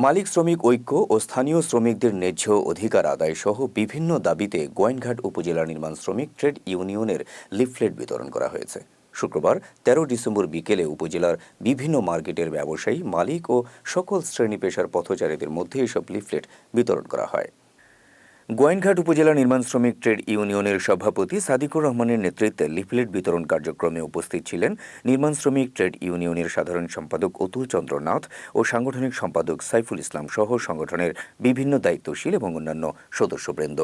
মালিক শ্রমিক ঐক্য ও স্থানীয় শ্রমিকদের ন্যায্য অধিকার আদায় সহ বিভিন্ন দাবিতে গোয়াইনঘাট উপজেলা নির্মাণ শ্রমিক ট্রেড ইউনিয়নের লিফলেট বিতরণ করা হয়েছে। শুক্রবার ১৩ ডিসেম্বর বিকেলে উপজেলার বিভিন্ন মার্কেটের ব্যবসায়ী, মালিক ও সকল শ্রেণী পেশার পথচারীদের মধ্যে এসব লিফলেট বিতরণ করা হয়। গোয়াইনঘাট উপজেলা নির্মাণ শ্রমিক ট্রেড ইউনিয়নের সভাপতি সাদিকুর রহমানের নেতৃত্বে লিফলেট বিতরণ কার্যক্রমে উপস্থিত ছিলেন নির্মাণ শ্রমিক ট্রেড ইউনিয়নের সাধারণ সম্পাদক অতুল চন্দ্র নাথ ও সাংগঠনিক সম্পাদক সাইফুল ইসলাম সহ সংগঠনের বিভিন্ন দায়িত্বশীল এবং অন্যান্য সদস্যবৃন্দ।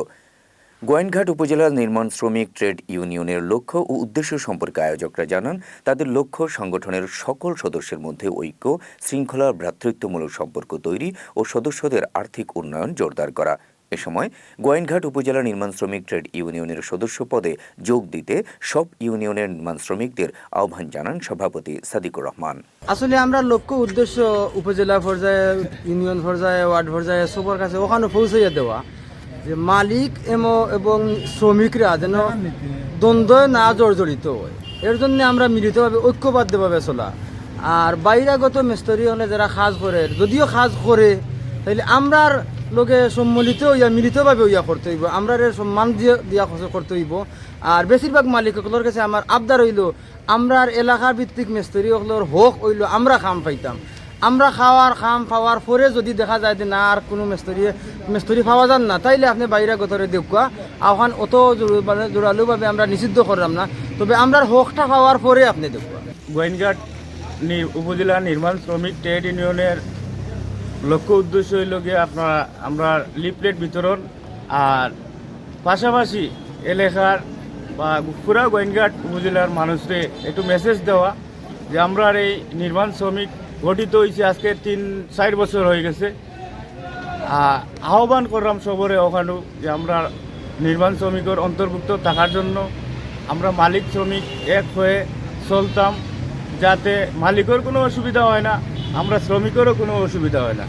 গোয়াইনঘাট উপজেলা নির্মাণ শ্রমিক ট্রেড ইউনিয়নের লক্ষ্য ও উদ্দেশ্য সম্পর্কে আয়োজকরা জানান, তাদের লক্ষ্য সংগঠনের সকল সদস্যের মধ্যে ঐক্য, শৃঙ্খলা, ভ্রাতৃত্বমূলক সম্পর্ক তৈরি ও সদস্যদের আর্থিক উন্নয়ন জোরদার করা। এ সময় গোয়াইনঘাট উপজেলা নির্মাণ শ্রমিক ট্রেড ইউনিয়নের সদস্য পদে যোগ দিতে সব ইউনিয়নের নির্মাণ শ্রমিকদের আহ্বান জানান সভাপতি সাদিকুর রহমান। আসলে আমরা লক্ষ্য উদ্দেশ্য উপজেলা পর্যায়ে, ইউনিয়ন পর্যায়ে, ওয়ার্ড পর্যায়ে সবার কাছে ওখানে পৌঁছাইয়া দেওয়া যে মালিক এবং শ্রমিকরা যেন দ্বন্দ্বে না জর্জরিত হয়, এর জন্য আমরা মিলিতভাবে ঐক্যবদ্ধভাবে চলা। আর বাইরাগত মিস্ত্রি হলে যারা কাজ করে, যদিও কাজ করে তাইলে আমরার লোকে সম্মিলিত হইয়া মিলিতভাবে হইয়া করতে হইব, আমরা সম্মান দিয়া করতে হইব। আর বেশিরভাগ মালিকগুলোর কাছে আমার আবদার হইল, আমরার এলাকা ভিত্তিক মিস্ত্রি হলোর হক হইল আমরা খাম পাইতাম। আমরা খাম পাওয়ার পরে যদি দেখা যায় যে না আর কোনো মিস্ত্রি পাওয়া যান না, তাইলে আপনি বাইরে গতরে দেখুয়া আহ্বান অত জোরালোভাবে আমরা নিষিদ্ধ করলাম না, তবে আমরার হকটা পাওয়ার পরে আপনি দেখুয়া। গোয়াইনঘাট উপজেলা নির্মাণ শ্রমিক ট্রেড ইউনিয়নের লক্ষ্য উদ্দেশ্য হইল গিয়ে আমরা লিফলেট বিতরণ, আর পাশাপাশি এলাকার বা পুরা গোয়াইনঘাট উপজেলার মানুষকে একটু মেসেজ দেওয়া যে আমরা এই নির্মাণ শ্রমিক গঠিত হয়েছে আজকে ৩-৪ বছর হয়ে গেছে। আহ্বান করলাম সবরে ওখানে যে আমরা নির্মাণ শ্রমিকের অন্তর্ভুক্ত থাকার জন্য আমরা মালিক শ্রমিক এক হয়ে চলতাম, যাতে মালিকের কোনো অসুবিধা হয় না, আমরা শ্রমিকেরও কোনো অসুবিধা হয় না।